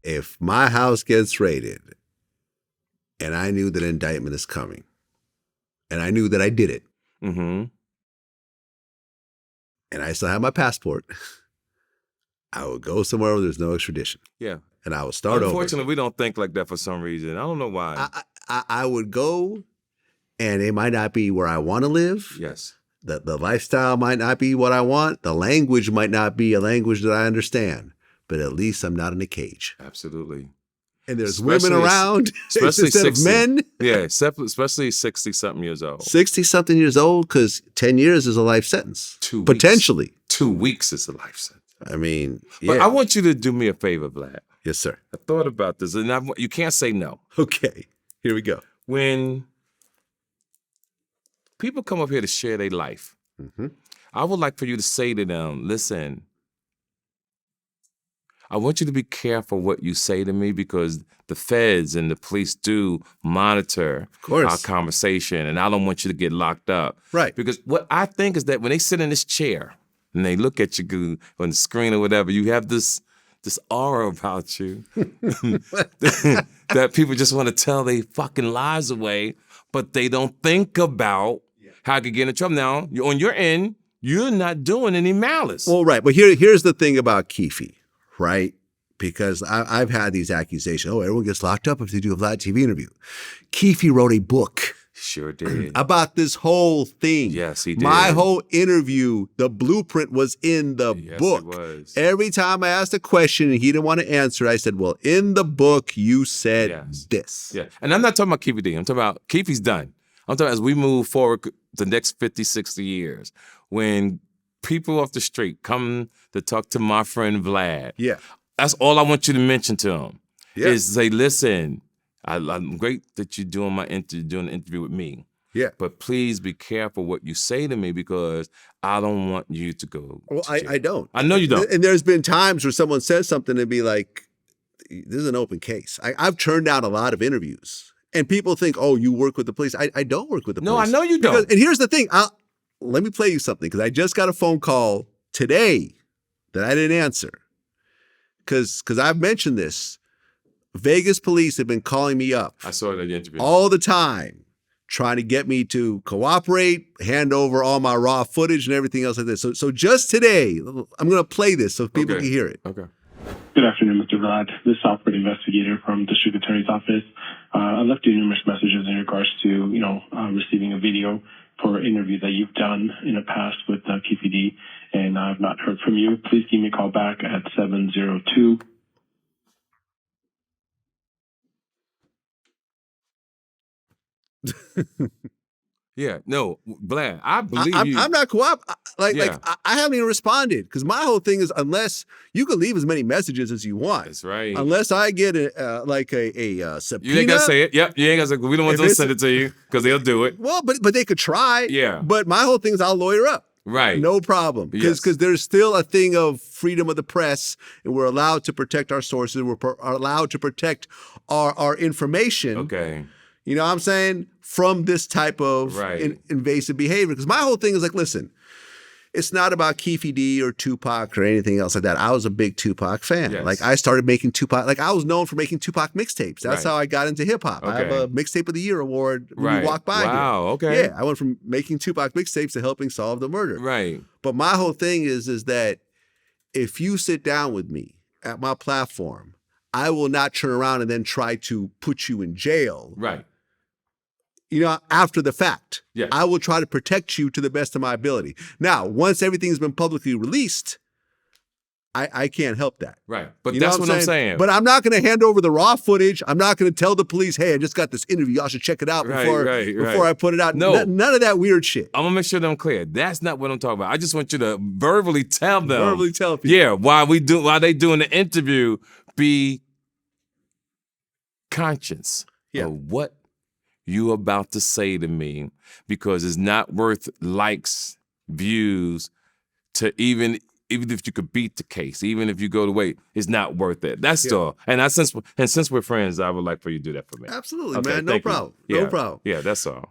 if my house gets raided and I knew that an indictment is coming and I knew that I did it and I still have my passport, I would go somewhere where there's no extradition. Yeah. And I would start over. Unfortunately, we don't think like that for some reason. I don't know why. I would go, and it might not be where I want to live. Yes. The lifestyle might not be what I want. The language might not be a language that I understand. But at least I'm not in a cage. Absolutely. And there's women around, especially instead 60. of men. Yeah, especially 60-something years old. 60-something years old, because 10 years is a life sentence. 2 weeks. Potentially. 2 weeks is a life sentence. I mean, But I want you to do me a favor, Vlad. Yes, sir. I thought about this, and you can't say no. Okay, here we go. When people come up here to share their life, I would like for you to say to them, listen, I want you to be careful what you say to me because the feds and the police do monitor our conversation, and I don't want you to get locked up. Right. Because what I think is that when they sit in this chair and they look at you on the screen or whatever, you have this aura about you that people just want to tell their fucking lives away, but they don't think about how I could get in trouble. Now, you're on your end, you're not doing any malice. Well, right. But here's the thing about Keefe, right? Because I've had these accusations. Oh, everyone gets locked up if they do a Vlad TV interview. Keefe wrote a book. Sure did. About this whole thing. Yes, he did. My whole interview, the blueprint was in the book. It was. Every time I asked a question and he didn't want to answer, I said, well, in the book, you said this. Yeah. And I'm not talking about Keefe D. I'm talking about Keefe's done. I'm talking about as we move forward the next 50, 60 years, when people off the street come to talk to my friend Vlad. Yeah. That's all I want you to mention to them. Yeah. Is say, listen, I'm great that you're doing doing an interview with me. Yeah. But please be careful what you say to me because I don't want you to go. Well, I don't. I know you don't. And there's been times where someone says something and be like, this is an open case. I've turned down a lot of interviews. And people think, oh, you work with the police. I don't work with the police. No, I know you don't. And here's the thing. Let me play you something because I just got a phone call today that I didn't answer. Because I've mentioned this. Vegas police have been calling me up. I saw it in the interview. All the time, trying to get me to cooperate, hand over all my raw footage and everything else like this. So just today, I'm going to play this so people can hear it. Okay. Good afternoon, Mr. Vlad. This is Alfred Investigator from District Attorney's Office. I left you numerous messages in regards to, receiving a video for an interview that you've done in the past with Keefe D, and I've not heard from you. Please give me a call back at 702. Yeah, no, Vlad, I believe you. I'm not I haven't even responded because my whole thing is unless you can leave as many messages as you want. That's right. Unless I get a subpoena. You ain't gotta say it. Yep, you ain't gotta say. We don't want them to send it to you because they'll do it. Well, but they could try. Yeah. But my whole thing is I'll lawyer up. Right. No problem. Because there's still a thing of freedom of the press, and we're allowed to protect our sources. We're allowed to protect our information. Okay. You know what I'm saying? From this type of invasive behavior. Because my whole thing is like, listen, it's not about Keefe D or Tupac or anything else like that. I was a big Tupac fan. Yes. Like I started making Tupac, like I was known for making Tupac mixtapes. That's how I got into hip hop. Okay. I have a Mixtape of the Year award when you walk by here. Wow, okay. Yeah, I went from making Tupac mixtapes to helping solve the murder. Right. But my whole thing is that if you sit down with me at my platform, I will not turn around and then try to put you in jail. Right. After the fact. Yeah. I will try to protect you to the best of my ability. Now, once everything's been publicly released, I can't help that. Right. But that's what I'm saying. But I'm not going to hand over the raw footage. I'm not going to tell the police, hey, I just got this interview. Y'all should check it out before I put it out. No. None of that weird shit. I'm going to make sure that I'm clear. That's not what I'm talking about. I just want you to verbally tell them. Verbally tell people. Yeah, while they doing the interview, be conscious of what you about to say to me, because it's not worth likes, views, to even if you could beat the case, even if you go the way, it's not worth it. That's all. And since we're friends, I would like for you to do that for me. Absolutely, man. No problem. Yeah. No problem. Yeah, that's all.